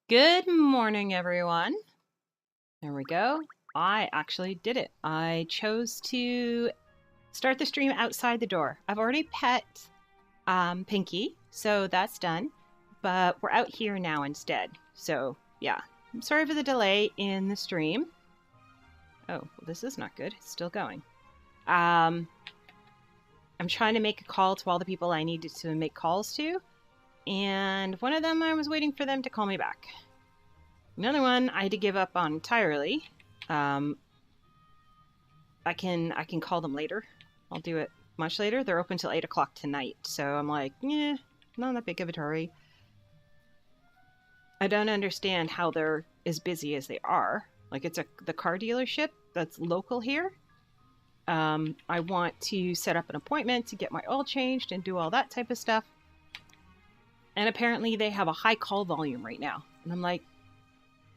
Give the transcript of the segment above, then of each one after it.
Good morning, everyone. There we go. I actually did it. I chose to start the stream outside the door. I've already pet Pinky, so that's done. But we're out here now instead. So, yeah. I'm sorry for the delay in the stream. Oh, well, this is not good. It's still going. I'm trying to make a call to all the people I needed to make calls to. And one of them, I was waiting for them to call me back. Another one I had to give up on entirely. I can call them later. I'll do it much later. They're open till 8 o'clock tonight. So I'm like, not that big of a hurry. I don't understand how they're as busy as they are. Like, it's the car dealership that's local here. I want to set up an appointment to get my oil changed and do all that type of stuff. And apparently they have a high call volume right now. And I'm like,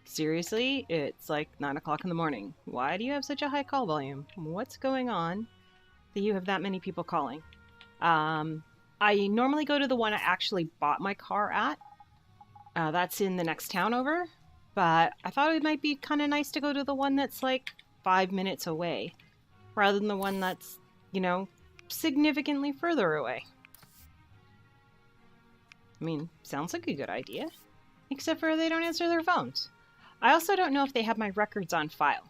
seriously? It's like 9 o'clock in the morning. Why do you have such a high call volume? What's going on that you have that many people calling? I normally go to the one I actually bought my car at. That's in the next town over. But I thought it might be kind of nice to go to the one that's like 5 minutes away, rather than the one that's, significantly further away. I mean, sounds like a good idea. Except for they don't answer their phones. I also don't know if they have my records on file.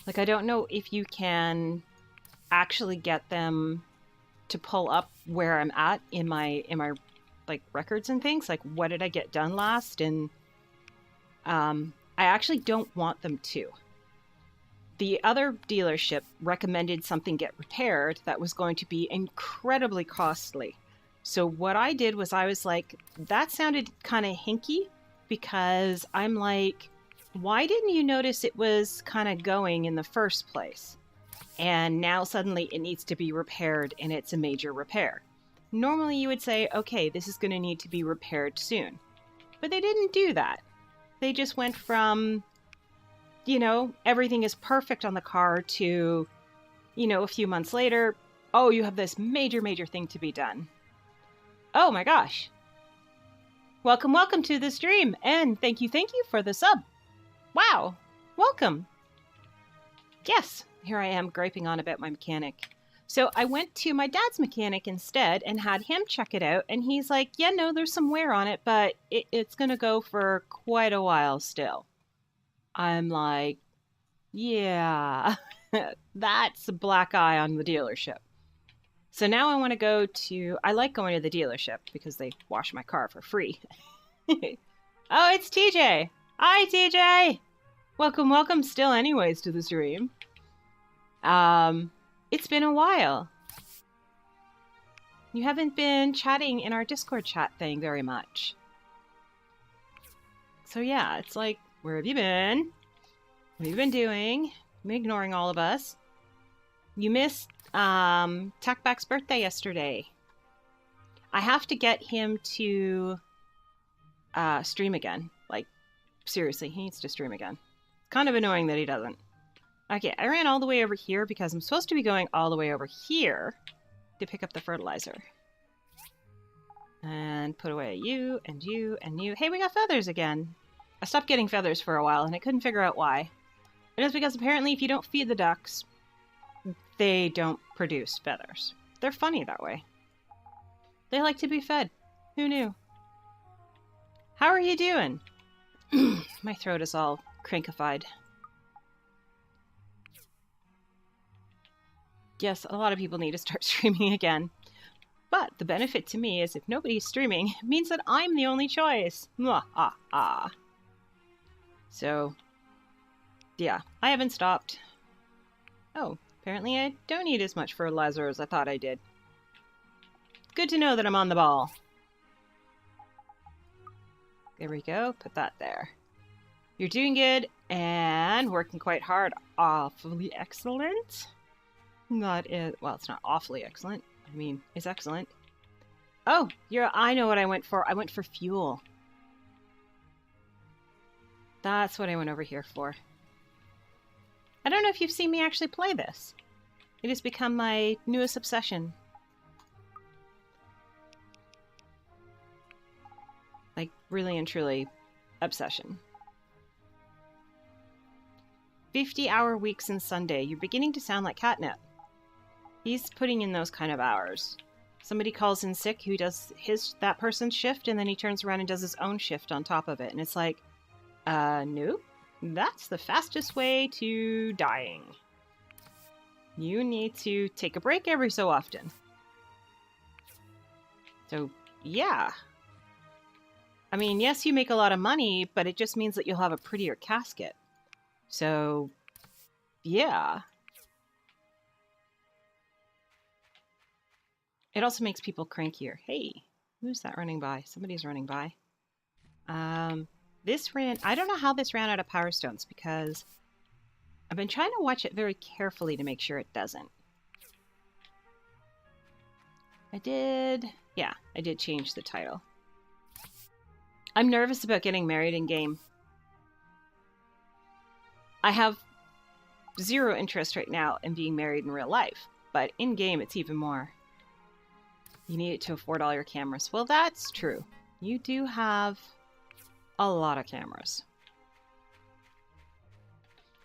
Like, I don't know if you can actually get them to pull up where I'm at in my like records and things. Like, what did I get done last? And I actually don't want them to. The other dealership recommended something get repaired that was going to be incredibly costly. So what I did was I was like, that sounded kind of hinky, because I'm like, why didn't you notice it was kind of going in the first place? And now suddenly it needs to be repaired, and it's a major repair. Normally you would say, okay, this is going to need to be repaired soon. But they didn't do that. They just went from, everything is perfect on the car to, a few months later, oh, you have this major, major thing to be done. Oh my gosh. Welcome to the stream, and thank you for the sub. Wow, welcome. Yes, here I am griping on about my mechanic. So I went to my dad's mechanic instead and had him check it out, and he's like, yeah, no, there's some wear on it, but it's going to go for quite a while still. I'm like, yeah, that's a black eye on the dealership. So now I want to go to, I like going to the dealership because they wash my car for free. Oh, it's TJ. Hi, TJ. Welcome still anyways to the stream. It's been a while. You haven't been chatting in our Discord chat thing very much. So yeah, it's like, where have you been? What have you been doing? You've been ignoring all of us. You missed Tackback's birthday yesterday. I have to get him to stream again. Like, seriously, he needs to stream again. Kind of annoying that he doesn't. Okay, I ran all the way over here because I'm supposed to be going all the way over here to pick up the fertilizer. And put away you, and you, and you. Hey, we got feathers again. I stopped getting feathers for a while, and I couldn't figure out why. And it's because apparently if you don't feed the ducks, they don't produce feathers. They're funny that way. They like to be fed. Who knew? How are you doing? My throat is all crankified. Yes, a lot of people need to start streaming again. But the benefit to me is if nobody's streaming, it means that I'm the only choice. So, yeah, I haven't stopped. Oh, apparently I don't need as much fertilizer as I thought I did. Good to know that I'm on the ball. There we go. Put that there. You're doing good and working quite hard. Awfully excellent. That is, well, it's not awfully excellent. I mean, it's excellent. Oh, I know what I went for. I went for fuel. That's what I went over here for. I don't know if you've seen me actually play this. It has become my newest obsession. Like, really and truly, obsession. 50-hour weeks and Sunday. You're beginning to sound like catnip. He's putting in those kind of hours. Somebody calls in sick who does that person's shift, and then he turns around and does his own shift on top of it. And it's like, nope. That's the fastest way to dying. You need to take a break every so often. So, yeah. I mean, yes, you make a lot of money, but it just means that you'll have a prettier casket. So, yeah. It also makes people crankier. Hey, who's that running by? Somebody's running by. I don't know how this ran out of power stones because I've been trying to watch it very carefully to make sure it doesn't. I did change the title. I'm nervous about getting married in game. I have zero interest right now in being married in real life, but in game it's even more. You need it to afford all your cameras. Well, that's true. You do have a lot of cameras.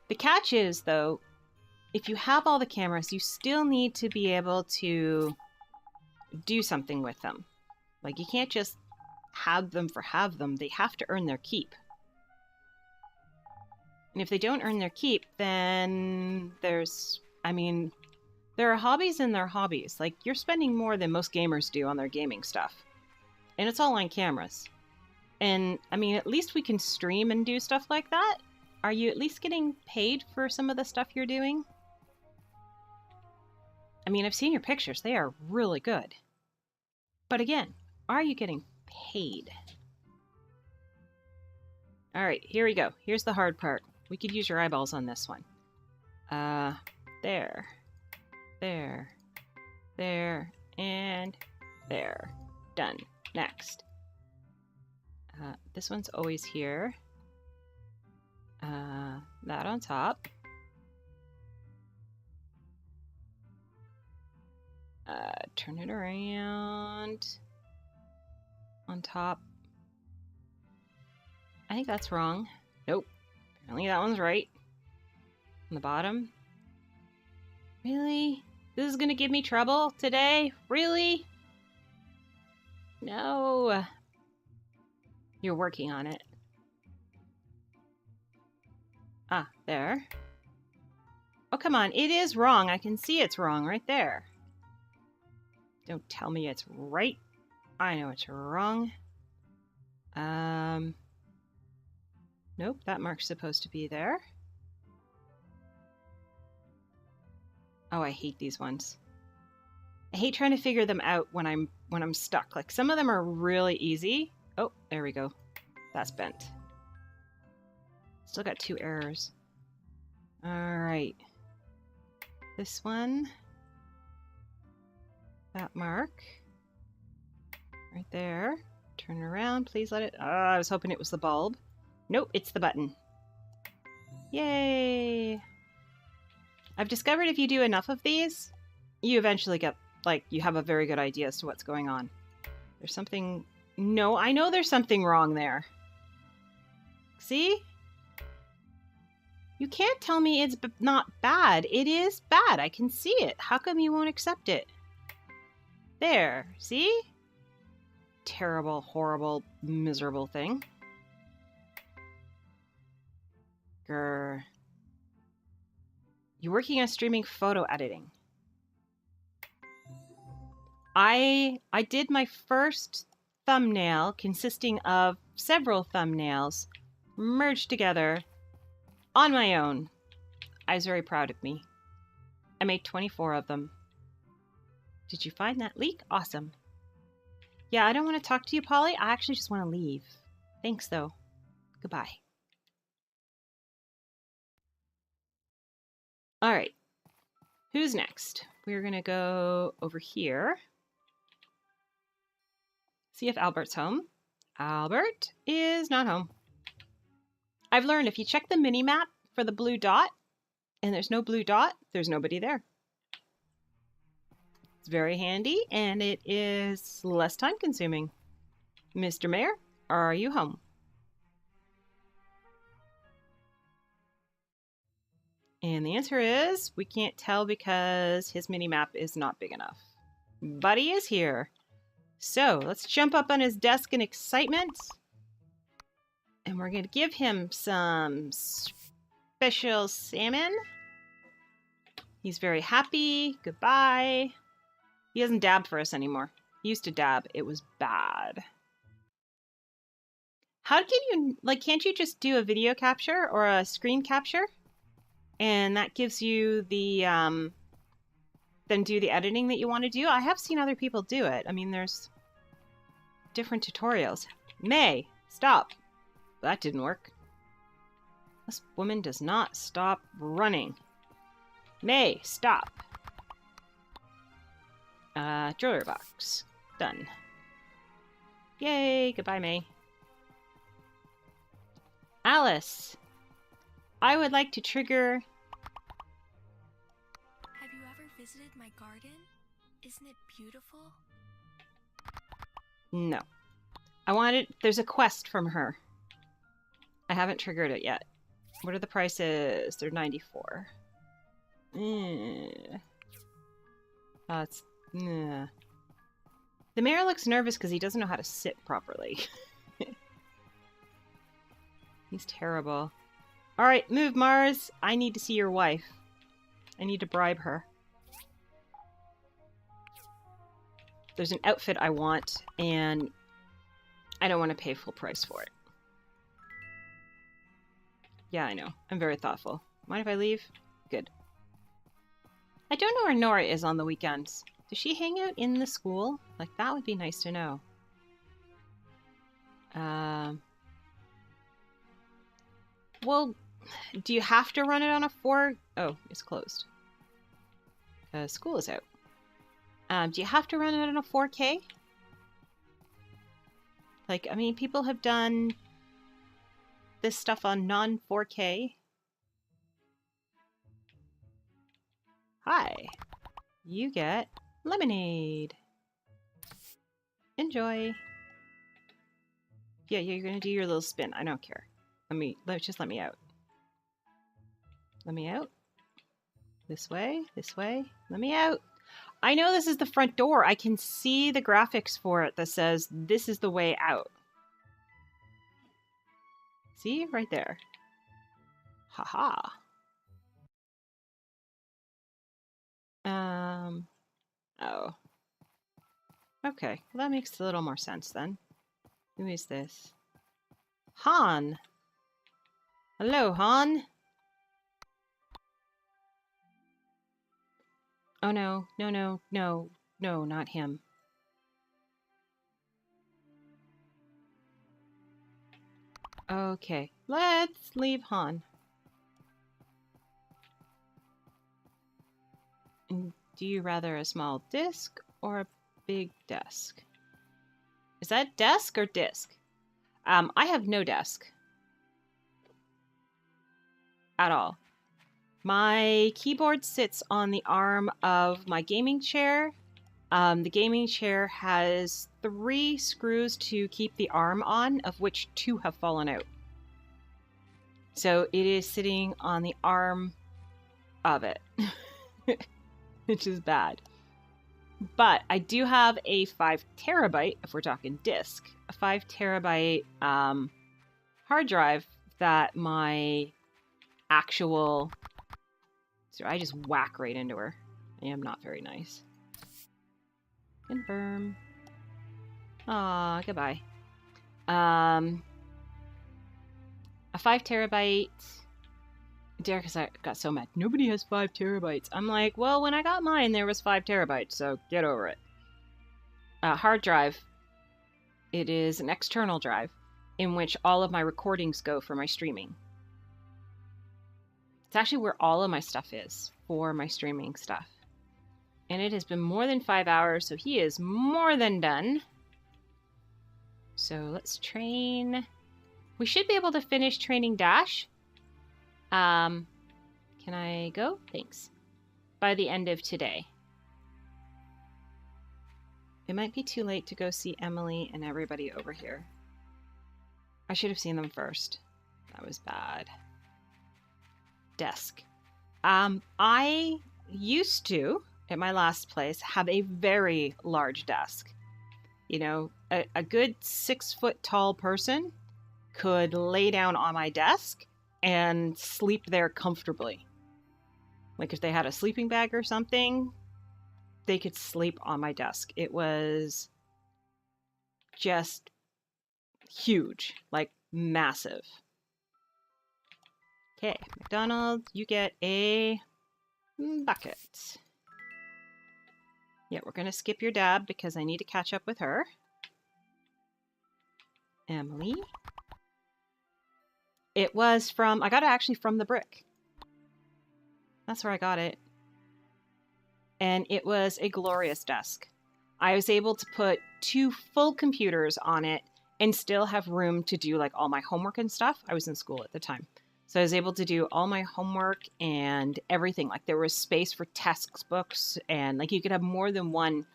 The catch is, though, if you have all the cameras, you still need to be able to do something with them. Like, you can't just have them for have them. They have to earn their keep. And if they don't earn their keep, then there are hobbies and there are hobbies. Like, you're spending more than most gamers do on their gaming stuff. And it's all on cameras. And, I mean, at least we can stream and do stuff like that. Are you at least getting paid for some of the stuff you're doing? I mean, I've seen your pictures. They are really good. But again, are you getting paid? All right, here we go. Here's the hard part. We could use your eyeballs on this one. There. There. There. And there. Done. Next. This one's always here. That on top. Turn it around. On top. I think that's wrong. Nope. Apparently that one's right. On the bottom. Really? This is gonna give me trouble today? Really? No. You're working on it. Ah, there. Oh, come on. It is wrong. I can see it's wrong right there. Don't tell me it's right. I know it's wrong. Nope, that mark's supposed to be there. Oh, I hate these ones. I hate trying to figure them out when I'm stuck. Like, some of them are really easy. Oh, there we go. That's bent. Still got 2 errors. All right. This one. That mark. Right there. Turn it around. Please let it... Oh, I was hoping it was the bulb. Nope, it's the button. Yay! I've discovered if you do enough of these, you eventually get, like, you have a very good idea as to what's going on. There's something... No, I know there's something wrong there. See? You can't tell me it's not bad. It is bad. I can see it. How come you won't accept it? There. See? Terrible, horrible, miserable thing. Grr. You're working on streaming photo editing. I did my first thumbnail consisting of several thumbnails merged together on my own. I was very proud of me. I made 24 of them. Did you find that leak? Awesome. Yeah, I don't want to talk to you, Polly. I actually just want to leave. Thanks, though. Goodbye. All right. Who's next? We're going to go over here. See if Albert's home. Albert is not home. I've learned if you check the mini-map for the blue dot, and there's no blue dot, there's nobody there. It's very handy, and it is less time-consuming. Mr. Mayor, are you home? And the answer is we can't tell because his mini-map is not big enough. But he is here. So let's jump up on his desk in excitement. And we're going to give him some special salmon. He's very happy. Goodbye. He doesn't dab for us anymore. He used to dab. It was bad. How can you, like, can't you just do a video capture or a screen capture? And that gives you the, then do the editing that you want to do. I have seen other people do it. I mean, there's different tutorials. May, stop. That didn't work. This woman does not stop running. May, stop. Jewelry box. Done. Yay, goodbye, May. Alice, I would like to trigger... Have you ever visited my garden? Isn't it beautiful? No. I wanted... There's a quest from her. I haven't triggered it yet. What are the prices? They're 94. That's... The mayor looks nervous because he doesn't know how to sit properly. He's terrible. Alright, move, Mars. I need to see your wife. I need to bribe her. There's an outfit I want, and I don't want to pay full price for it. Yeah, I know. I'm very thoughtful. Mind if I leave? Good. I don't know where Nora is on the weekends. Does she hang out in the school? Like, that would be nice to know. Well, do you have to run it on a 4? Oh, it's closed. School is out. Do you have to run it on a 4K? Like, I mean, people have done this stuff on non-4K. Hi. You get lemonade. Enjoy. Yeah, you're gonna do your little spin. I don't care. Just let me out. Let me out. This way, let me out. I know this is the front door. I can see the graphics for it that says this is the way out. See? Right there. Haha. Oh. Okay, well, that makes a little more sense then. Who is this? Han! Hello, Han! Oh no, no, not him. Okay, let's leave Han. Do you rather a small disc or a big desk? Is that desk or disc? I have no desk. At all. My keyboard sits on the arm of my gaming chair. The gaming chair has 3 screws to keep the arm on, of which 2 have fallen out. So it is sitting on the arm of it, which is bad. But I do have a 5 terabyte, if we're talking disk, a 5 terabyte hard drive that my actual... So I just whack right into her. I am not very nice. Confirm. Aw, goodbye. A 5 terabyte. Derek got so mad. Nobody has 5 terabytes. I'm like, well, when I got mine, there was 5 terabytes, so get over it. Hard drive. It is an external drive in which all of my recordings go for my streaming. It's actually where all of my stuff is for my streaming stuff. And it has been more than 5 hours, so he is more than done. So let's train. We should be able to finish training Dash. Can I go? Thanks. By the end of today. It might be too late to go see Emily and everybody over here. I should have seen them first. That was bad. Desk. I used to, at my last place, have a very large desk. You know, a good 6 foot tall person could lay down on my desk and sleep there comfortably. Like if they had a sleeping bag or something, they could sleep on my desk. It was just huge, like massive. Okay, McDonald's, you get a bucket. Yeah, we're going to skip your dad because I need to catch up with her. Emily. It was from, I got it actually from the brick. That's where I got it. And it was a glorious desk. I was able to put 2 full computers on it and still have room to do like all my homework and stuff. I was in school at the time. So I was able to do all my homework and everything. Like there was space for textbooks and like you could have more than one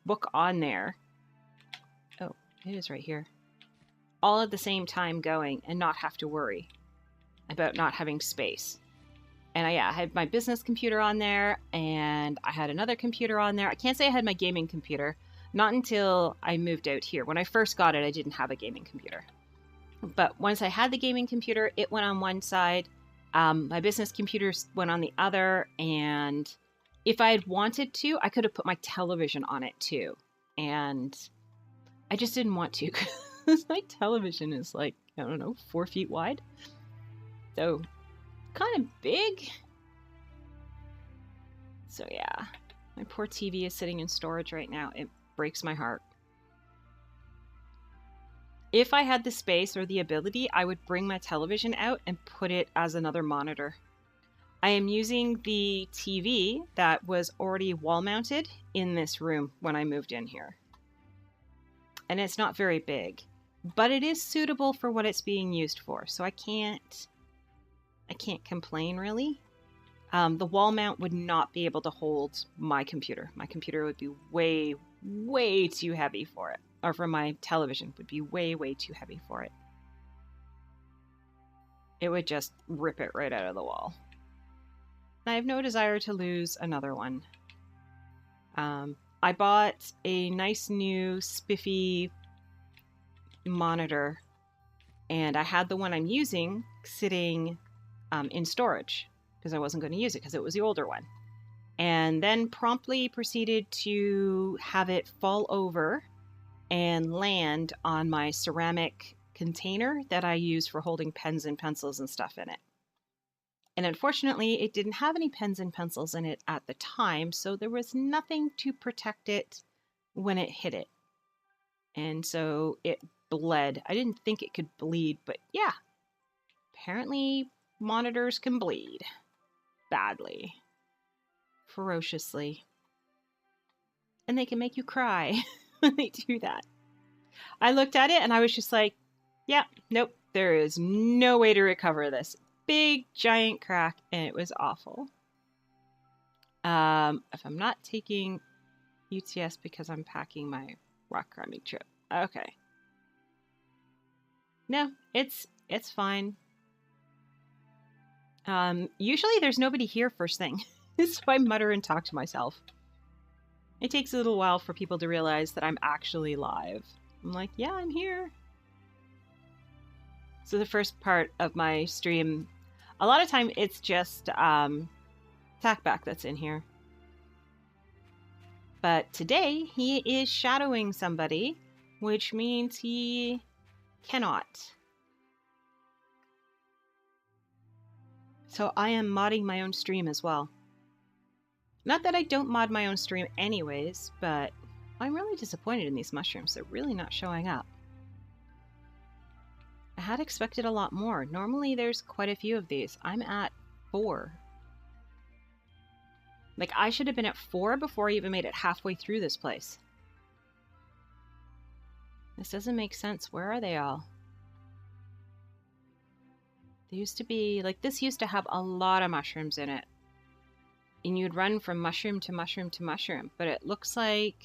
book on there. Oh, it is right here. All at the same time going and not have to worry about not having space. And I had my business computer on there and I had another computer on there. I can't say I had my gaming computer, not until I moved out here. When I first got it, I didn't have a gaming computer. But once I had the gaming computer, it went on one side. My business computer went on the other. And if I had wanted to, I could have put my television on it too. And I just didn't want to because my television is like, I don't know, 4 feet wide. So kind of big. So yeah, my poor TV is sitting in storage right now. It breaks my heart. If I had the space or the ability, I would bring my television out and put it as another monitor. I am using the TV that was already wall mounted in this room when I moved in here. And it's not very big, but it is suitable for what it's being used for. So I can't complain really. The wall mount would not be able to hold my computer. My computer would be way, way too heavy for it. Or for my television would be way, way too heavy for it. It would just rip it right out of the wall. I have no desire to lose another one. I bought a nice new spiffy monitor. And I had the one I'm using sitting in storage because I wasn't going to use it because it was the older one. And then promptly proceeded to have it fall over and land on my ceramic container that I use for holding pens and pencils and stuff in it. And unfortunately, it didn't have any pens and pencils in it at the time, so there was nothing to protect it when it hit it. And so it bled. I didn't think it could bleed, but yeah, apparently monitors can bleed badly, ferociously, and they can make you cry when they do that. I looked at it and I was just like, yeah, nope, there is no way to recover this. Big giant crack, and it was awful. If I'm not taking UTS because I'm packing my rock climbing trip. Okay. No, it's fine. Usually there's nobody here first thing. So I mutter and talk to myself. It takes a little while for people to realize that I'm actually live. I'm like, yeah, I'm here. So the first part of my stream, a lot of time it's just Tackback that's in here. But today he is shadowing somebody, which means he cannot. So I am modding my own stream as well. Not that I don't mod my own stream anyways, but I'm really disappointed in these mushrooms. They're really not showing up. I had expected a lot more. Normally there's quite a few of these. I'm at 4. Like, I should have been at 4 before I even made it halfway through this place. This doesn't make sense. Where are they all? They used to be, like, this used to have a lot of mushrooms in it. And you'd run from mushroom to mushroom to mushroom. But it looks like...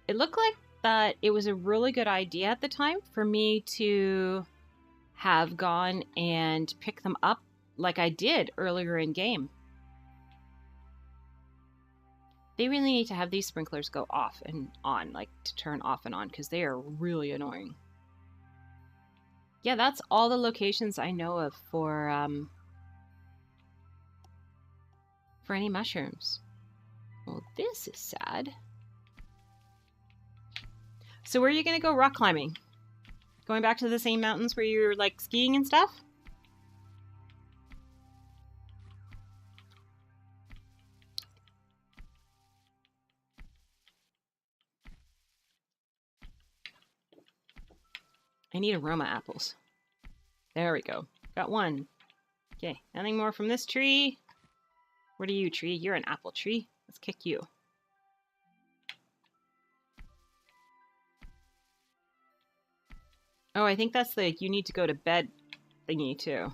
It looked like that it was a really good idea at the time for me to have gone and pick them up, like I did earlier in game. They really need to have these sprinklers go off and on, like to turn off and on, because they are really annoying. Yeah, that's all the locations I know of for any mushrooms. Well, this is sad. So where are you going to go rock climbing? Going back to the same mountains where you're like skiing and stuff? I need aroma apples. There we go. Got one. Okay, nothing more from this tree. What are you, tree? You're an apple tree. Let's kick you. Oh, I think that's the you need to go to bed thingy too.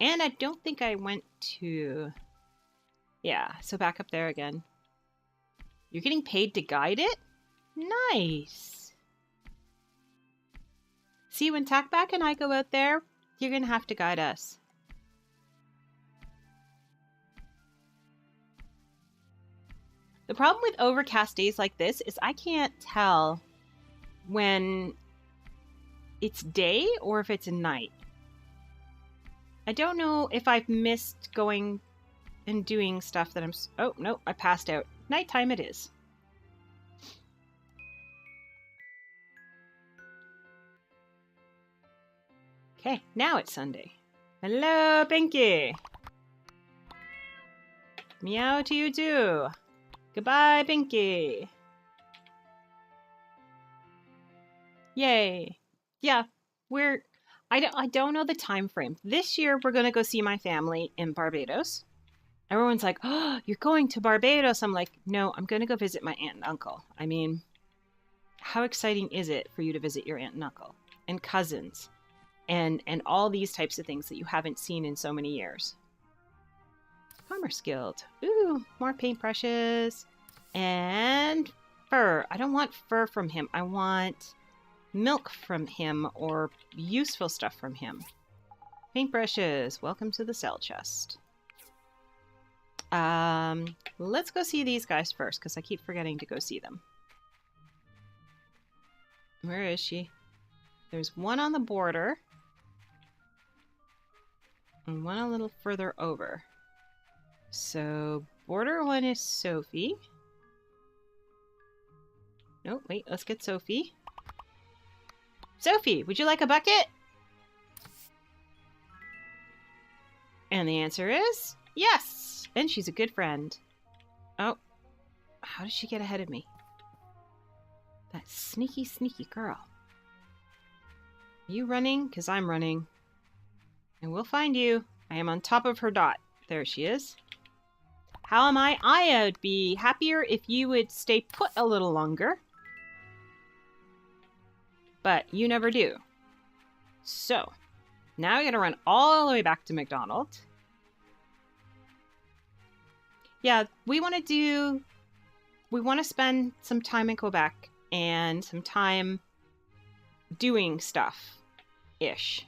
And I don't think I went to... Yeah, so back up there again. You're getting paid to guide it? Nice! See, when Tackback and I go out there, you're gonna have to guide us. The problem with overcast days like this is I can't tell when it's day or if it's night. I don't know if I've missed going and doing stuff that I'm... Oh, no, I passed out. Nighttime it is. Okay, now it's Sunday. Hello, Pinky. Meow to you too. Goodbye, Pinky. Yay. Yeah, I don't know the time frame. This year, we're going to go see my family in Barbados. Everyone's like, oh, you're going to Barbados. I'm like, no, I'm going to go visit my aunt and uncle. I mean, how exciting is it for you to visit your aunt and uncle and cousins and all these types of things that you haven't seen in so many years? Commerce Guild. Ooh, more paintbrushes and fur. I don't want fur from him. I want milk from him or useful stuff from him. Paintbrushes. Welcome to the sell chest. Let's go see these guys first because I keep forgetting to go see them. Where is she? There's one on the border and one a little further over. So border one is Sophie. Oh, wait, let's get Sophie. Sophie, would you like a bucket? And the answer is yes. And she's a good friend. Oh, how did she get ahead of me? That sneaky, sneaky girl. You running? Because I'm running. And we'll find you. I am on top of her dot. There she is. How am I? I would be happier if you would stay put a little longer. But you never do. So, now I gotta run all the way back to McDonald's. Yeah, we want to spend some time in Quebec and some time doing stuff-ish.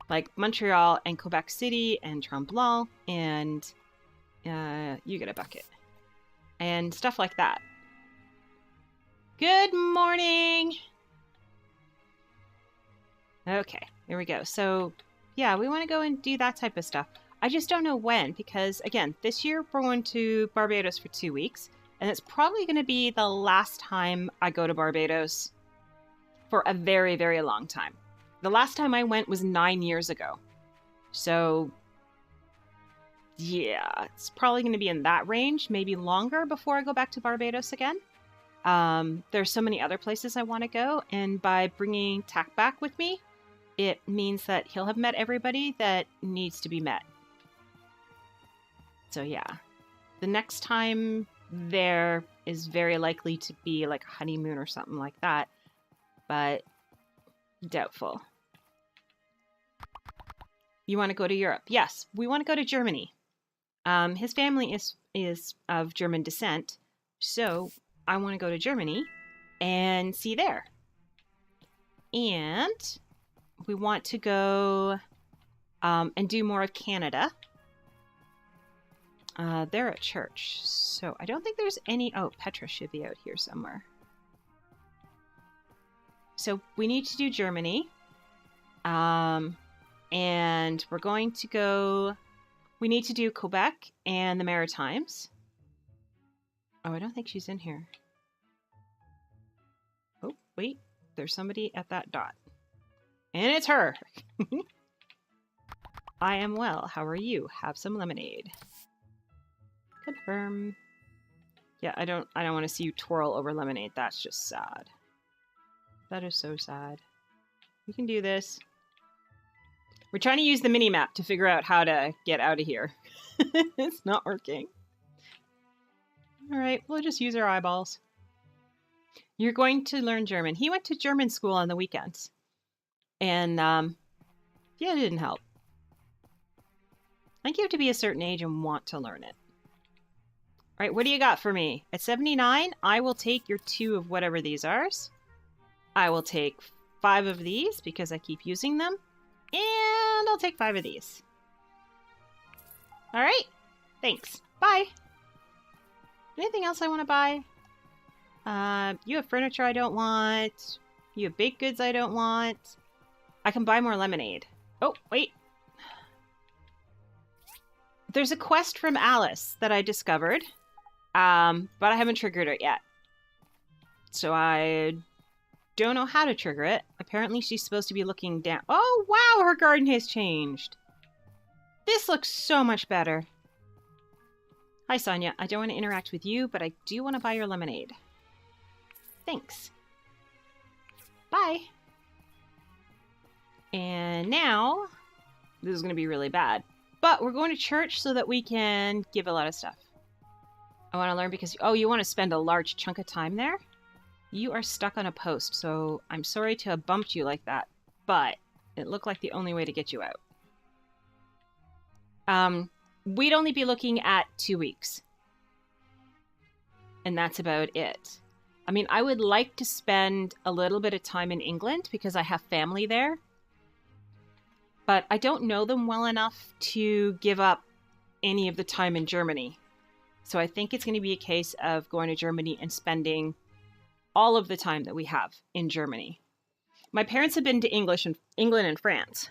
Like Montreal and Quebec City and Tremblant and you get a bucket. And stuff like that. Good morning! Okay, there we go. So, yeah, we want to go and do that type of stuff. I just don't know when, because, again, this year we're going to Barbados for 2 weeks, and it's probably going to be the last time I go to Barbados for a very, very long time. The last time I went was 9 years ago. So, yeah, it's probably going to be in that range, maybe longer before I go back to Barbados again. There's so many other places I want to go, and by bringing Tack back with me, it means that he'll have met everybody that needs to be met. So yeah, the next time there is very likely to be like a honeymoon or something like that, but doubtful. You want to go to Europe? Yes, we want to go to Germany. His family is of German descent, so I want to go to Germany and see there. And we want to go and do more of Canada. They're at church, so I don't think there's any... Oh, Petra should be out here somewhere. So we need to do Germany. And we're going to go... We need to do Quebec and the Maritimes. Oh, I don't think she's in here. Oh, wait. There's somebody at that dot. And it's her! I am well. How are you? Have some lemonade. Confirm. Yeah, I don't want to see you twirl over lemonade. That's just sad. That is so sad. We can do this. We're trying to use the mini-map to figure out how to get out of here. It's not working. Alright, we'll just use our eyeballs. You're going to learn German. He went to German school on the weekends. And, yeah, it didn't help. I think you have to be a certain age and want to learn it. Alright, what do you got for me? At 79, I will take your 2 of whatever these are. I will take 5 of these because I keep using them. And I'll take 5 of these. Alright, thanks. Bye. Anything else I want to buy? You have furniture I don't want. You have baked goods I don't want. I can buy more lemonade. Oh, wait. There's a quest from Alice that I discovered. But I haven't triggered it yet. So I don't know how to trigger it. Apparently she's supposed to be looking down. Oh, wow, her garden has changed. This looks so much better. Hi, Sonia. I don't want to interact with you, but I do want to buy your lemonade. Thanks. Bye. And now, this is going to be really bad. But we're going to church so that we can give a lot of stuff. I want to learn because... Oh, you want to spend a large chunk of time there? You are stuck on a post, so I'm sorry to have bumped you like that. But it looked like the only way to get you out. We'd only be looking at 2 weeks. And that's about it. I mean, I would like to spend a little bit of time in England because I have family there. But I don't know them well enough to give up any of the time in Germany. So I think it's going to be a case of going to Germany and spending all of the time that we have in Germany. My parents have been to England and France.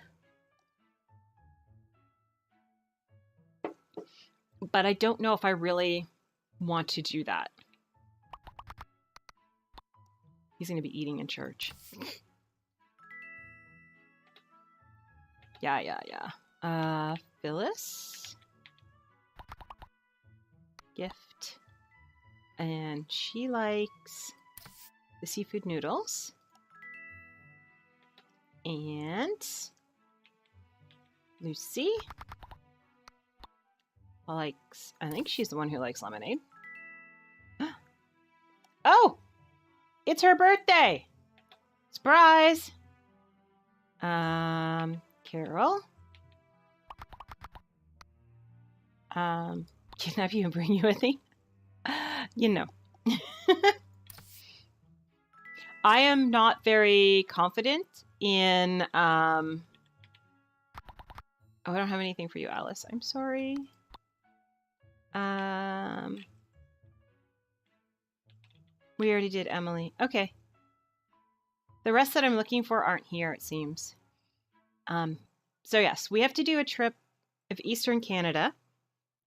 But I don't know if I really want to do that. He's going to be eating in church. Yeah. Phyllis. Gift. And she likes the seafood noodles. And Lucy likes... I think she's the one who likes lemonade. Oh! It's her birthday! Surprise! Carol? Kidnap you and bring you with me? You know. I am not very confident in... Oh, I don't have anything for you, Alice. I'm sorry. We already did Emily. Okay. The rest that I'm looking for aren't here, it seems. So yes, we have to do a trip of Eastern Canada.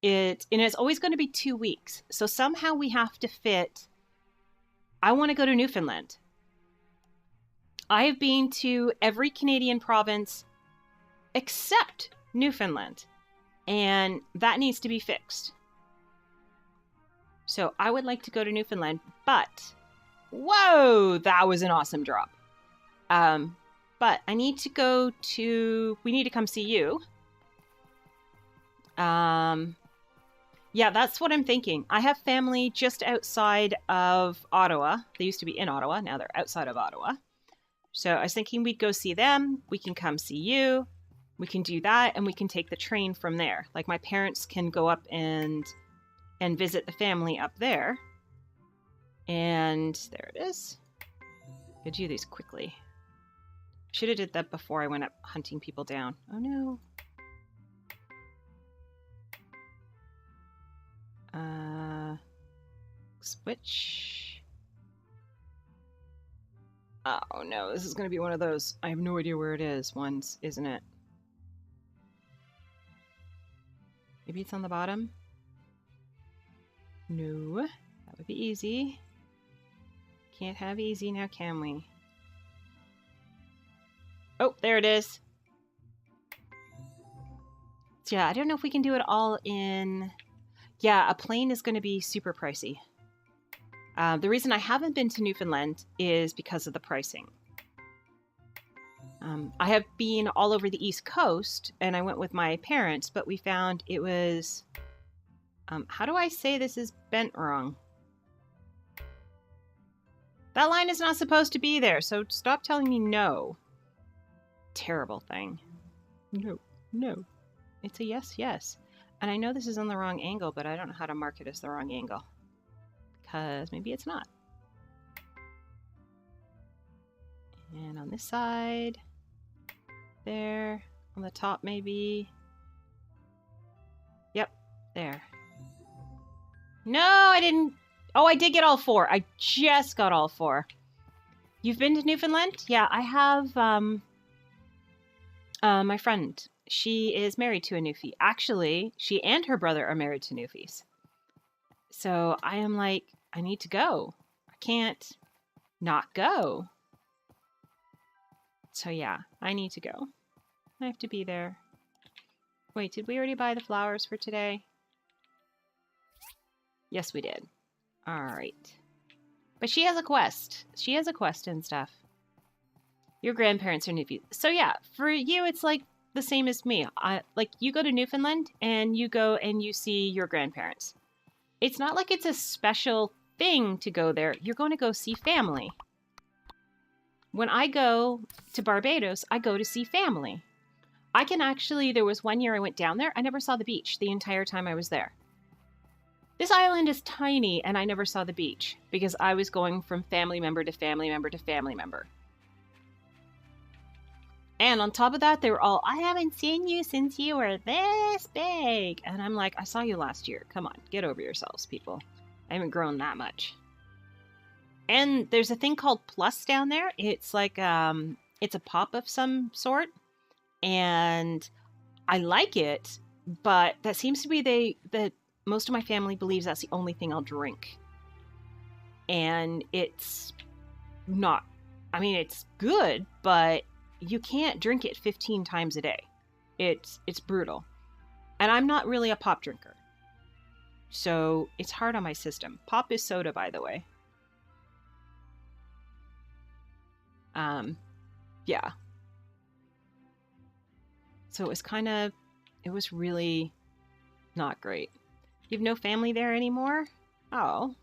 And it's always going to be 2 weeks. So somehow we have to fit... I want to go to Newfoundland. I have been to every Canadian province except Newfoundland. And that needs to be fixed. So I would like to go to Newfoundland, but... Whoa! That was an awesome drop. But I need to go to... We need to come see you. Yeah, that's what I'm thinking. I have family just outside of Ottawa. They used to be in Ottawa. Now they're outside of Ottawa. So I was thinking we'd go see them. We can come see you. We can do that, and we can take the train from there. Like, my parents can go up and visit the family up there. And there it is. Could do these quickly. Should have did that before I went up hunting people down. Oh no. Switch. Oh no, this is going to be one of those I have no idea where it is ones, isn't it? Maybe it's on the bottom? No, that would be easy. Can't have easy now, can we? Oh, there it is. So yeah, I don't know if we can do it all in... Yeah, a plane is going to be super pricey. The reason I haven't been to Newfoundland is because of the pricing. I have been all over the East Coast, and I went with my parents, but we found it was... how do I say this is bent wrong? That line is not supposed to be there, so stop telling me no. Terrible thing. No, no. It's a yes, yes. And I know this is on the wrong angle, but I don't know how to mark it as the wrong angle. Because maybe it's not. And on this side, there, on the top maybe. Yep, there. No, I didn't. Oh, I did get all four. I just got all four. You've been to Newfoundland? Yeah, I have. My friend, she is married to a Newfie. Actually, she and her brother are married to Newfies. So I am like, I need to go. I can't not go. So yeah, I need to go. I have to be there. Wait, did we already buy the flowers for today? Yes, we did. All right. But she has a quest. She has a quest and stuff. Your grandparents are Newfies. So yeah, for you, it's like the same as me. Like you go to Newfoundland and you go and you see your grandparents. It's not like it's a special thing to go there. You're going to go see family. When I go to Barbados, I go to see family. I can actually, there was one year I went down there, I never saw the beach the entire time I was there. This island is tiny and I never saw the beach because I was going from family member to family member to family member. And on top of that, they were all, I haven't seen you since you were this big. And I'm like, I saw you last year. Come on, get over yourselves, people. I haven't grown that much. And there's a thing called Plus down there. It's like, it's a pop of some sort. And I like it, but that seems to be that most of my family believes that's the only thing I'll drink. And it's not, I mean, it's good, but you can't drink it 15 times a day. It's brutal. And I'm not really a pop drinker. So it's hard on my system. Pop is soda, by the way. Yeah. So it was really not great. You have no family there anymore? Oh.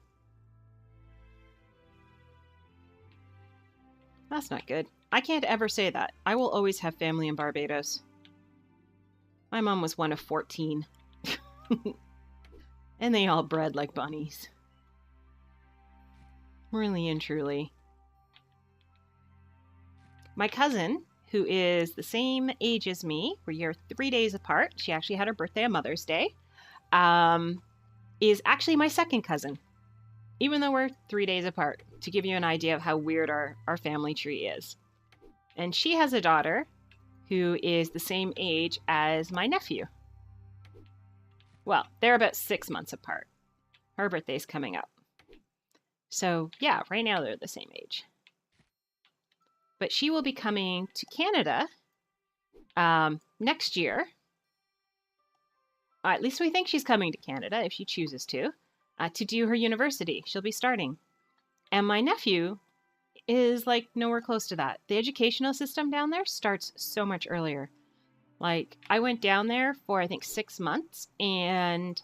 That's not good. I can't ever say that. I will always have family in Barbados. My mom was one of 14. And they all bred like bunnies. Really and truly. My cousin, who is the same age as me, we are 3 days apart. She actually had her birthday on Mother's Day. Is actually my second cousin. Even though we're 3 days apart. To give you an idea of how weird our family tree is. And she has a daughter who is the same age as my nephew. Well, they're about 6 months apart. Her birthday's coming up. So, yeah, right now they're the same age. But she will be coming to Canada next year. At least we think she's coming to Canada, if she chooses to do her university. She'll be starting. And my nephew is like nowhere close to that. The educational system down there starts so much earlier. Like, I went down there for, I think, 6 months, and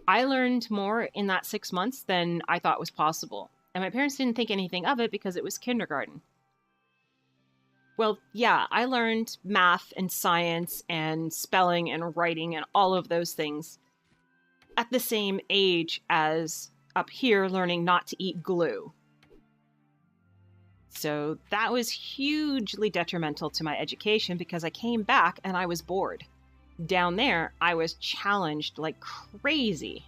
I learned more in that 6 months than I thought was possible. And my parents didn't think anything of it because it was kindergarten. Well, yeah, I learned math and science and spelling and writing and all of those things at the same age as up here learning not to eat glue. So that was hugely detrimental to my education because I came back and I was bored. Down there, I was challenged like crazy.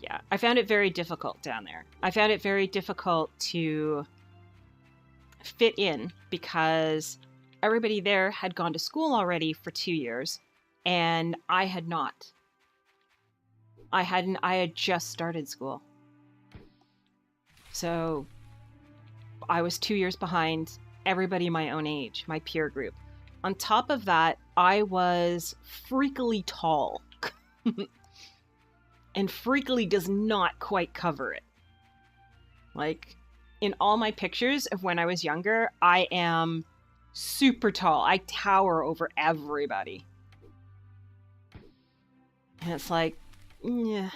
Yeah, I found it very difficult down there. I found it very difficult to fit in because everybody there had gone to school already for 2 years and I had not. I had just started school. So I was 2 years behind everybody my own age, my peer group. On top of that, I was freakily tall. And freakily does not quite cover it. Like, in all my pictures of when I was younger, I am super tall. I tower over everybody. And it's like, yeah.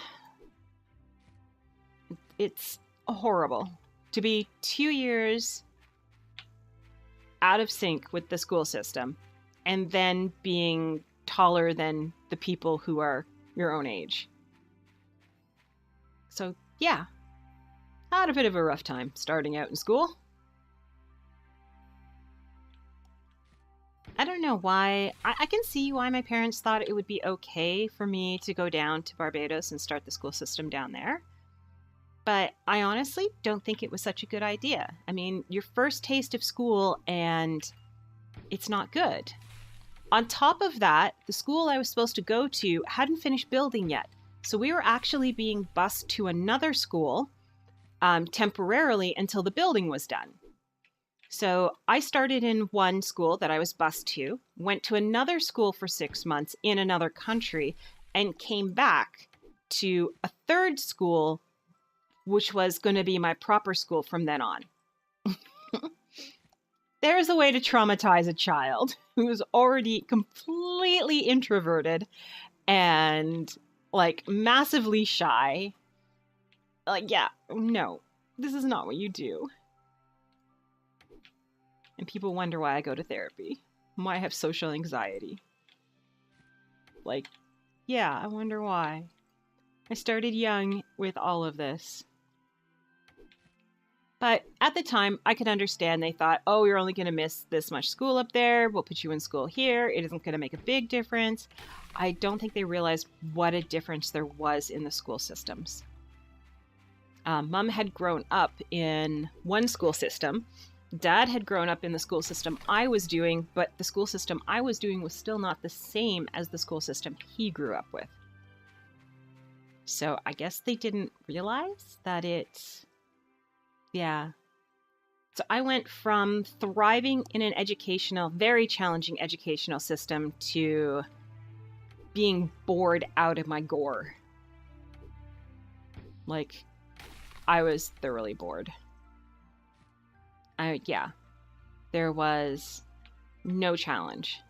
It's horrible to be 2 years out of sync with the school system and then being taller than the people who are your own age. So, yeah, I had a bit of a rough time starting out in school. I don't know why. I can see why my parents thought it would be okay for me to go down to Barbados and start the school system down there. But I honestly don't think it was such a good idea. I mean, your first taste of school and it's not good. On top of that, the school I was supposed to go to hadn't finished building yet. So we were actually being bused to another school temporarily until the building was done. So I started in one school that I was bused to, went to another school for 6 months in another country, and came back to a third school, which was going to be my proper school from then on. There's a way to traumatize a child who is already completely introverted and like massively shy. Like, yeah, no, this is not what you do. And people wonder why I go to therapy, why I have social anxiety. Like, yeah, I wonder why. I started young with all of this. But at the time, I could understand. They thought, oh, you're only going to miss this much school up there. We'll put you in school here. It isn't going to make a big difference. I don't think they realized what a difference there was in the school systems. Mom had grown up in one school system. Dad had grown up in the school system I was doing, but the school system I was doing was still not the same as the school system he grew up with. So I guess they didn't realize that it's... Yeah. So I went from thriving in an educational, very challenging educational system to being bored out of my gore. Like, I was thoroughly bored. Yeah. There was no challenge.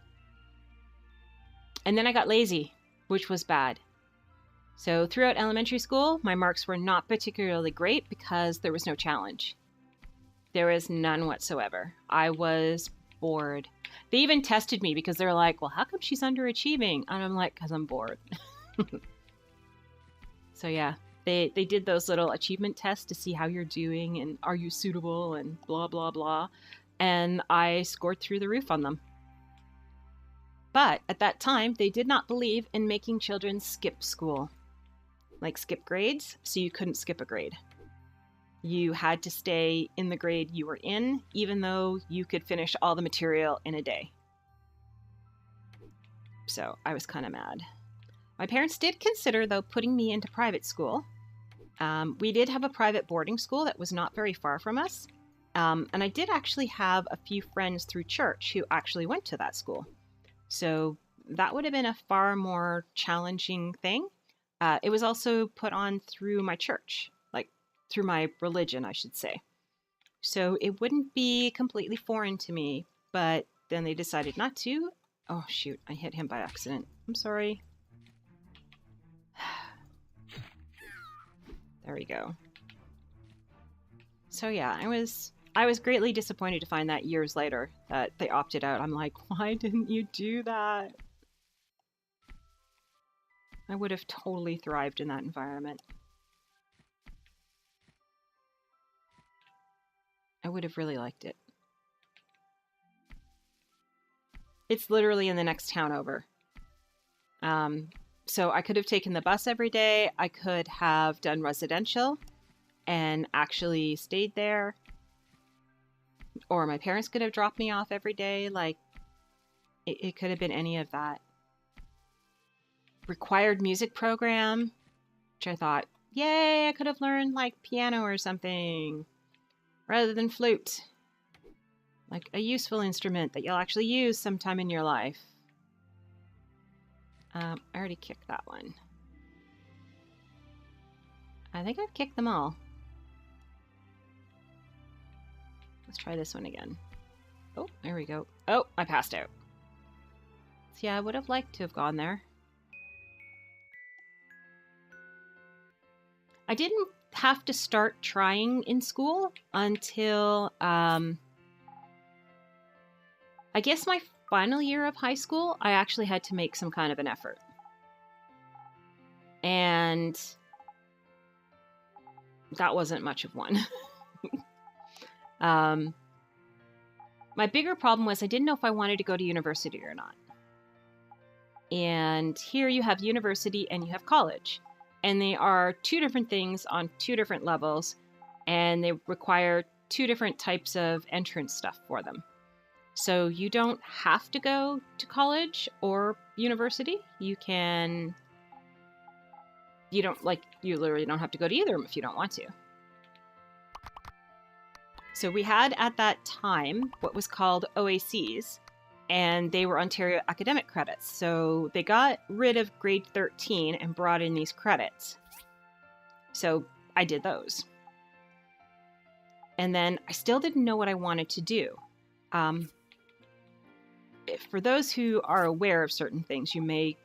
And then I got lazy, which was bad. So throughout elementary school, my marks were not particularly great because there was no challenge. There was none whatsoever. I was bored. They even tested me because they're like, well, how come she's underachieving? And I'm like, because I'm bored. So yeah, they did those little achievement tests to see how you're doing and are you suitable and blah, blah, blah. And I scored through the roof on them. But at that time, they did not believe in making children skip school. Like skip grades, so you couldn't skip a grade. You had to stay in the grade you were in, even though you could finish all the material in a day. So I was kind of mad. My parents did consider, though, putting me into private school. We did have a private boarding school that was not very far from us. And I did actually have a few friends through church who actually went to that school. So that would have been a far more challenging thing. It was also put on through my church, like through my religion, I should say. So it wouldn't be completely foreign to me, but then they decided not to. Oh, shoot, I hit him by accident. I'm sorry. There we go. So yeah, I was greatly disappointed to find that years later that they opted out. I'm like, why didn't you do that? I would have totally thrived in that environment. I would have really liked it. It's literally in the next town over. So I could have taken the bus every day. I could have done residential and actually stayed there. Or my parents could have dropped me off every day. Like, it could have been any of that. Required music program, which I thought, yay, I could have learned like piano or something rather than flute. Like a useful instrument that you'll actually use sometime in your life. I already kicked that one. I think I've kicked them all. Let's try this one again. Oh, there we go. Oh, I passed out. So yeah, I would have liked to have gone there. I didn't have to start trying in school until, I guess my final year of high school, I actually had to make some kind of an effort. And that wasn't much of one. My bigger problem was I didn't know if I wanted to go to university or not. And here you have university and you have college. And they are two different things on two different levels. And they require two different types of entrance stuff for them. So you don't have to go to college or university. You literally don't have to go to either of them if you don't want to. So we had at that time what was called OACs, and they were Ontario academic credits. So they got rid of grade 13 and brought in these credits. So I did those. And then I still didn't know what I wanted to do. For those who are aware of certain things, you may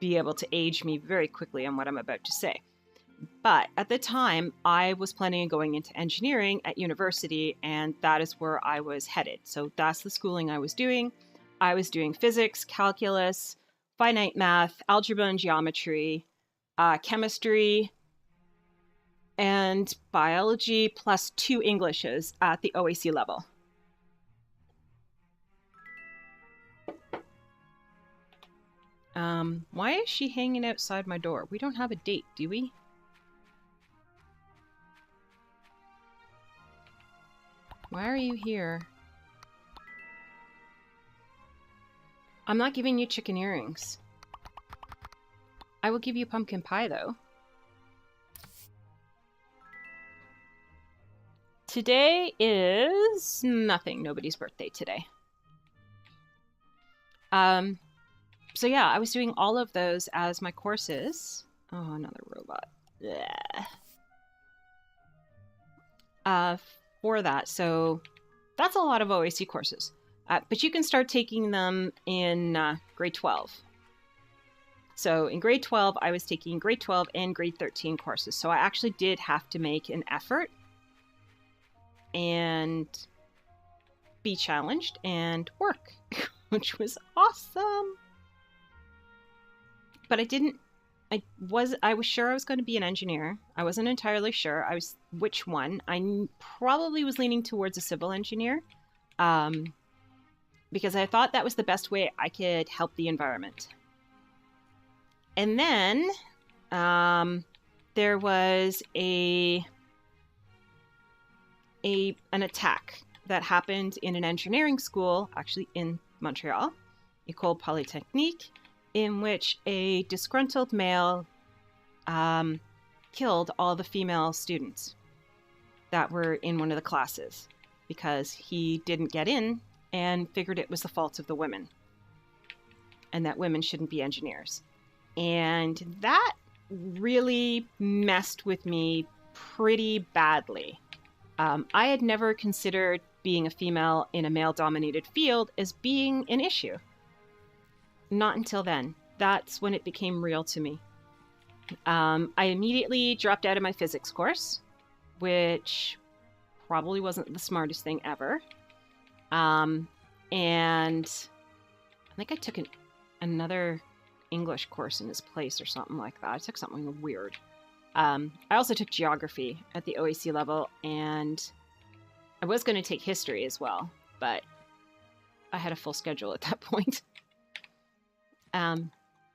be able to age me very quickly on what I'm about to say. But at the time, I was planning on going into engineering at university, and that is where I was headed. So that's the schooling I was doing. I was doing physics, calculus, finite math, algebra and geometry, chemistry, and biology, plus 2 Englishes at the OAC level. Why is she hanging outside my door? We don't have a date, do we? Why are you here? I'm not giving you chicken earrings. I will give you pumpkin pie, though. Today is nothing. Nobody's birthday today. So yeah, I was doing all of those as my courses. Oh, another robot. For that. So that's a lot of OAC courses. But you can start taking them in grade 12. So in grade 12, I was taking grade 12 and grade 13 courses. So I actually did have to make an effort and be challenged and work, which was awesome. But I was sure I was going to be an engineer. I wasn't entirely sure which one. I probably was leaning towards a civil engineer, because I thought that was the best way I could help the environment. And then there was an attack that happened in an engineering school, actually in Montreal, École Polytechnique, in which a disgruntled male killed all the female students that were in one of the classes because he didn't get in and figured it was the fault of the women and that women shouldn't be engineers. And that really messed with me pretty badly. I had never considered being a female in a male-dominated field as being an issue. Not until then. That's when it became real to me. I immediately dropped out of my physics course, which probably wasn't the smartest thing ever. And I think I took another English course in his place or something like that. I took something weird. I also took geography at the OAC level, and I was going to take history as well, but I had a full schedule at that point.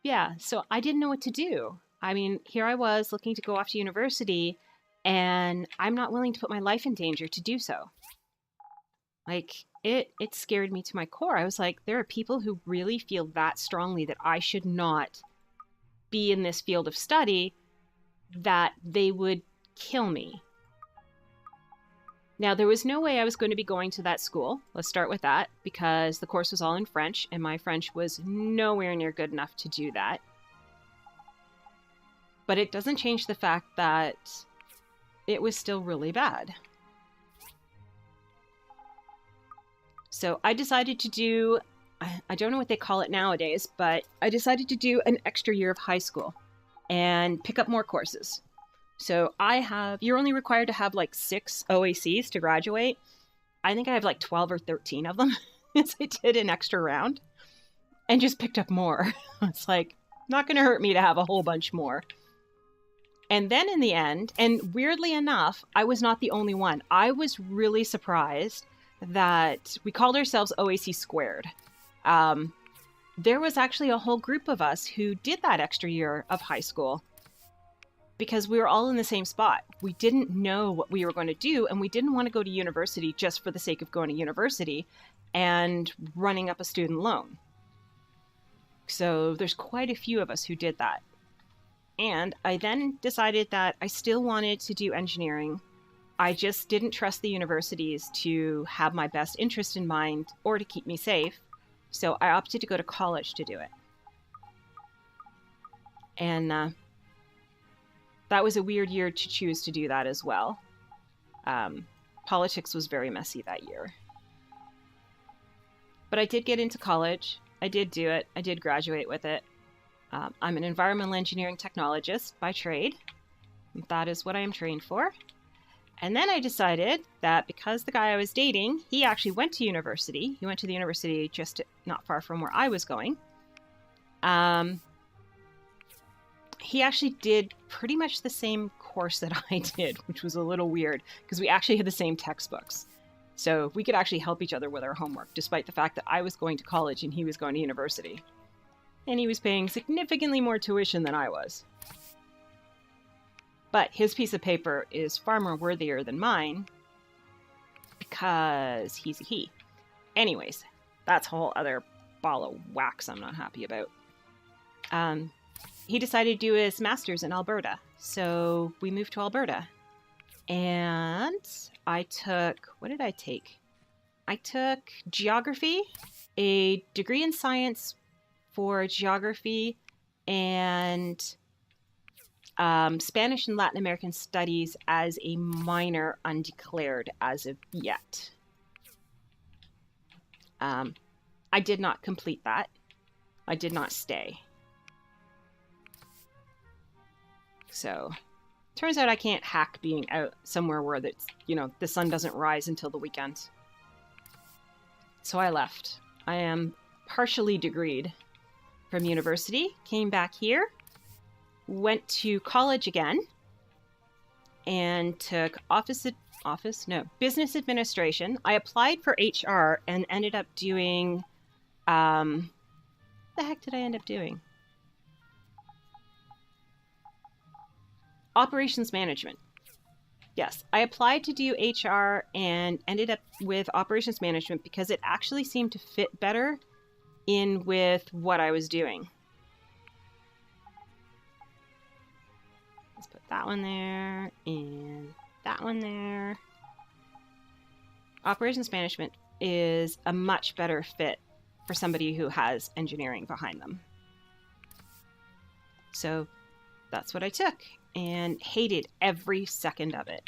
Yeah, so I didn't know what to do. I mean, here I was looking to go off to university, and I'm not willing to put my life in danger to do so. Like, it scared me to my core. I was like, there are people who really feel that strongly that I should not be in this field of study, that they would kill me. Now, there was no way I was going to be going to that school. Let's start with that, because the course was all in French, and my French was nowhere near good enough to do that. But it doesn't change the fact that it was still really bad. So I decided to do, I don't know what they call it nowadays, but I decided to do an extra year of high school and pick up more courses. So you're only required to have like 6 OACs to graduate. I think I have like 12 or 13 of them. As I did an extra round and just picked up more. It's like, not going to hurt me to have a whole bunch more. And then in the end, and weirdly enough, I was not the only one. I was really surprised that we called ourselves OAC Squared. There was actually a whole group of us who did that extra year of high school, because we were all in the same spot. We didn't know what we were going to do, and we didn't want to go to university just for the sake of going to university and running up a student loan. So there's quite a few of us who did that. And I then decided that I still wanted to do engineering. I just didn't trust the universities to have my best interest in mind or to keep me safe. So I opted to go to college to do it. And that was a weird year to choose to do that as well. Politics was very messy that year. But I did get into college. I did do it. I did graduate with it. I'm an environmental engineering technologist by trade. That is what I am trained for. And then I decided that because the guy I was dating, he actually went to university. He went to the university just not far from where I was going. He actually did pretty much the same course that I did, which was a little weird because we actually had the same textbooks. So we could actually help each other with our homework, despite the fact that I was going to college and he was going to university. And he was paying significantly more tuition than I was. But his piece of paper is far more worthier than mine because he's a he. Anyways, that's a whole other ball of wax I'm not happy about. He decided to do his master's in Alberta. So we moved to Alberta. And I took, what did I take? I took geography, a degree in science for geography, and Spanish and Latin American studies as a minor, undeclared as of yet. I did not complete that. I did not stay. So, turns out I can't hack being out somewhere where that's, the sun doesn't rise until the weekend. So I left. I am partially degreed from university, came back here, went to college again, and took business administration. I applied for HR and ended up doing, what the heck did I end up doing? Operations management. Yes, I applied to do HR and ended up with operations management because it actually seemed to fit better in with what I was doing. Let's put that one there and that one there. Operations management is a much better fit for somebody who has engineering behind them. So that's what I took and hated every second of it.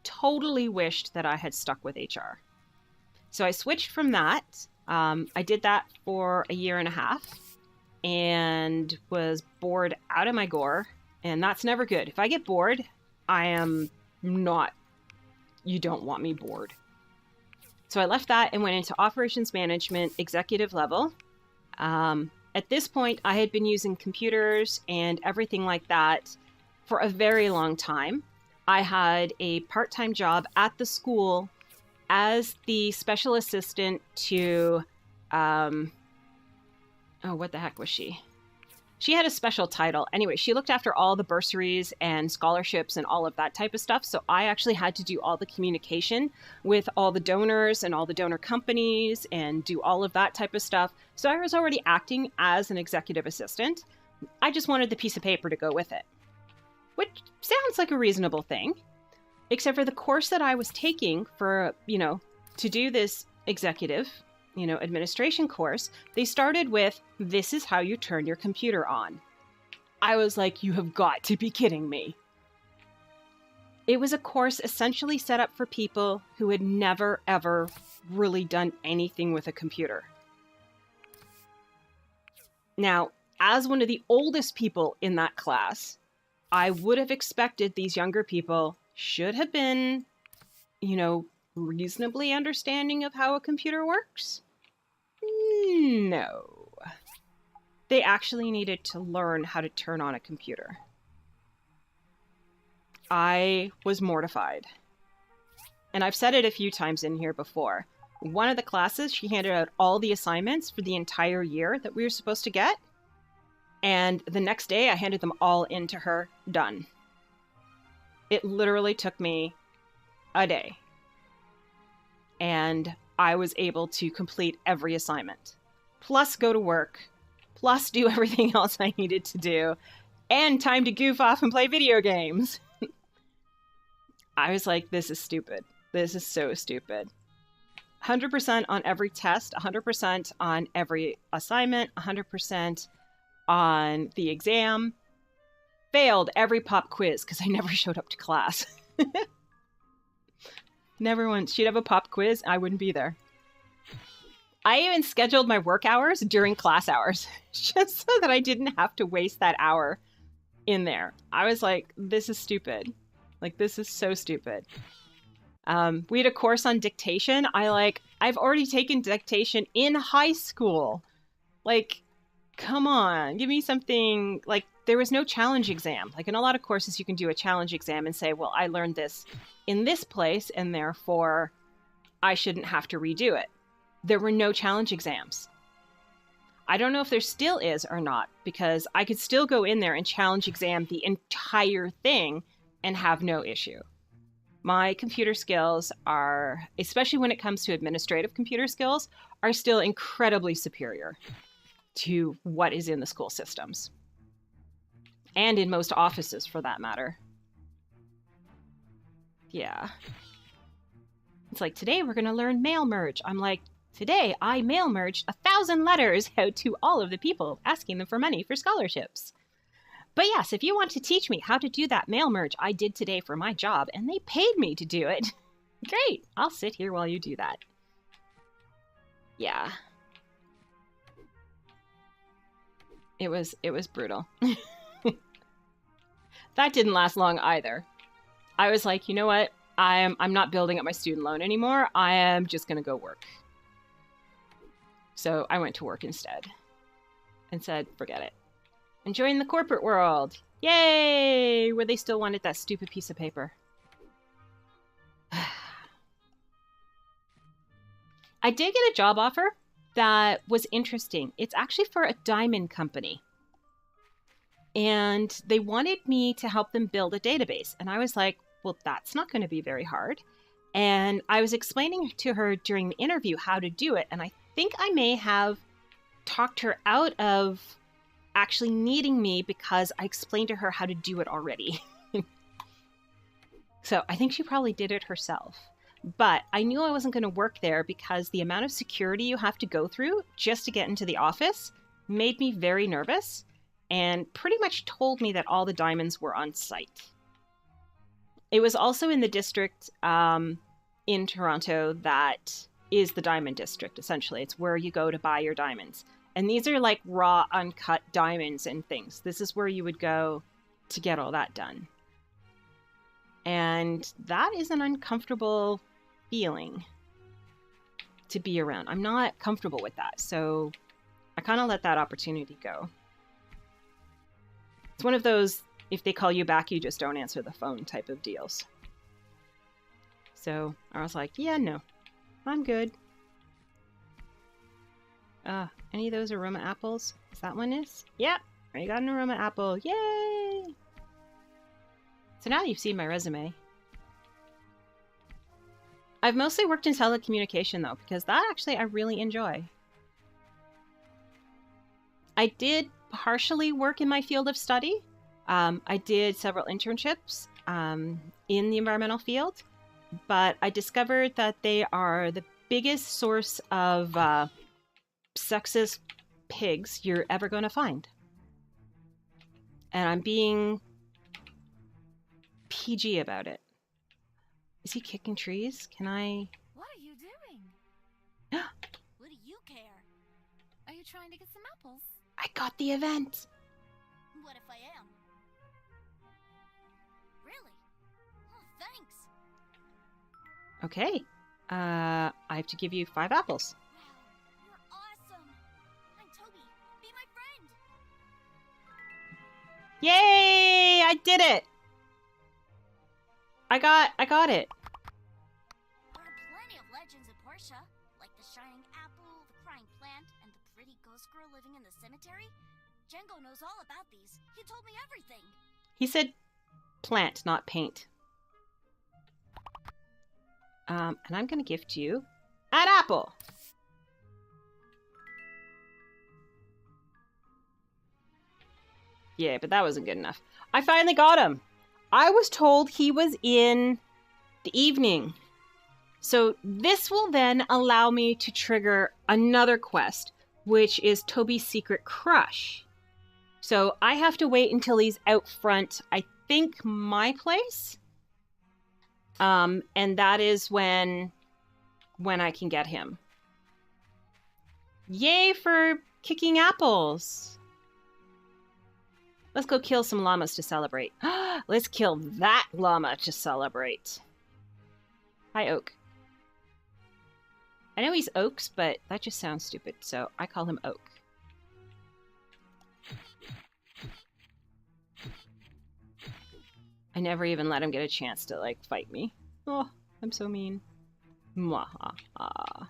Totally wished that I had stuck with HR. So I switched from that. I did that for a year and a half and was bored out of my gore. And that's never good. If I get bored, I am not, you don't want me bored. So I left that and went into operations management, executive level. At this point, I had been using computers and everything like that for a very long time. I had a part-time job at the school as the special assistant to, oh, what the heck was she? She had a special title. Anyway, she looked after all the bursaries and scholarships and all of that type of stuff. So I actually had to do all the communication with all the donors and all the donor companies and do all of that type of stuff. So I was already acting as an executive assistant. I just wanted the piece of paper to go with it, which sounds like a reasonable thing, except for the course that I was taking for, to do this executive administration course, they started with, this is how you turn your computer on. I was like, you have got to be kidding me. It was a course essentially set up for people who had never, ever really done anything with a computer. Now, as one of the oldest people in that class, I would have expected these younger people should have been, reasonably understanding of how a computer works. No. They actually needed to learn how to turn on a computer. I was mortified. And I've said it a few times in here before. One of the classes, she handed out all the assignments for the entire year that we were supposed to get. And the next day, I handed them all in to her, done. It literally took me a day. And I was able to complete every assignment, plus go to work, plus do everything else I needed to do, and time to goof off and play video games. I was like, this is stupid. This is so stupid. 100% on every test, 100% on every assignment, 100% on the exam. Failed every pop quiz because I never showed up to class. Never once. She'd have a pop quiz, I wouldn't be there. I even scheduled my work hours during class hours, just so that I didn't have to waste that hour in there. I was like, this is stupid. Like, this is so stupid. We had a course on dictation. I've already taken dictation in high school. Like, come on, give me something. Like, there was no challenge exam. Like, in a lot of courses, you can do a challenge exam and say, well, I learned this in this place, and therefore I shouldn't have to redo it. There were no challenge exams. I don't know if there still is or not, because I could still go in there and challenge exam the entire thing and have no issue. My computer skills are, especially when it comes to administrative computer skills, are still incredibly superior to what is in the school systems. And in most offices, for that matter. Yeah. It's like, today we're going to learn mail merge. I'm like, today I mail merged 1,000 letters out to all of the people asking them for money for scholarships. But yes, if you want to teach me how to do that mail merge I did today for my job, and they paid me to do it, great. I'll sit here while you do that. Yeah. It was brutal. That didn't last long either. I was like, you know what? I'm not building up my student loan anymore. I am just going to go work. So I went to work instead and said, forget it. And joined the corporate world. Yay! Where they still wanted that stupid piece of paper. I did get a job offer that was interesting. It's actually for a diamond company. And they wanted me to help them build a database. And I was like, well, that's not going to be very hard. And I was explaining to her during the interview how to do it. And I think I may have talked her out of actually needing me because I explained to her how to do it already. So I think she probably did it herself. But I knew I wasn't going to work there because the amount of security you have to go through just to get into the office made me very nervous and pretty much told me that all the diamonds were on site. It was also in the district in Toronto that is the diamond district, essentially. It's where you go to buy your diamonds. And these are like raw, uncut diamonds and things. This is where you would go to get all that done. And that is an uncomfortable feeling to be around. I'm not comfortable with that. So I kind of let that opportunity go. It's one of those if they call you back, you just don't answer the phone type of deals. So I was like, yeah, no, I'm good. Any of those aroma apples? Is that one is? Yep, I got an aroma apple. Yay! So now you've seen my resume. I've mostly worked in telecommunication though, because that actually I really enjoy. I did partially work in my field of study. I did several internships in the environmental field, but I discovered that they are the biggest source of sexist pigs you're ever going to find. And I'm being PG about it. Is he kicking trees? Can I... What are you doing? What do you care? Are you trying to get some apples? I got the event! What if I am? Really? Oh, thanks. Okay. I have to give you 5 apples. Wow, you're awesome. I'm Toby. Be my friend. Yay! I did it! I got it. There are plenty of legends in Portia, like the shining apple, the crying plant, and the pretty ghost girl living in the cemetery. Django knows all about these. He told me everything. He said plant, not paint. And I'm gonna gift you an apple. Yeah, but that wasn't good enough. I finally got him. I was told he was in the evening. So this will then allow me to trigger another quest, which is Toby's secret crush. So I have to wait until he's out front, I think, my place. And that is when I can get him. Yay for kicking apples. Let's go kill some llamas to celebrate. Let's kill that llama to celebrate. Hi, Oak. I know he's Oaks, but that just sounds stupid, so I call him Oak. I never even let him get a chance to, like, fight me. Oh, I'm so mean. Mwahaha.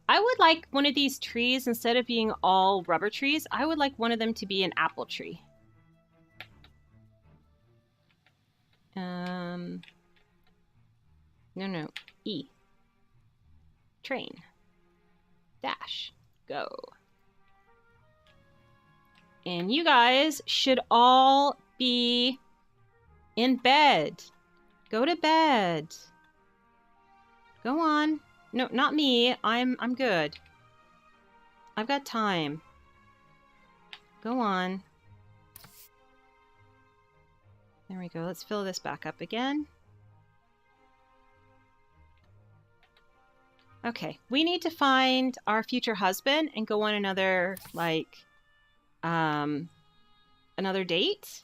I would like one of these trees, instead of being all rubber trees, I would like one of them to be an apple tree. No. E. Train. Dash. Go. And you guys should all be in bed. Go to bed. Go on. No, not me. I'm good. I've got time. Go on. There we go. Let's fill this back up again. Okay, we need to find our future husband and go on another, like, another date.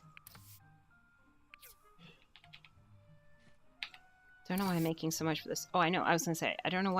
Don't know why I'm making so much for this. Oh, I know. I was gonna say, I don't know why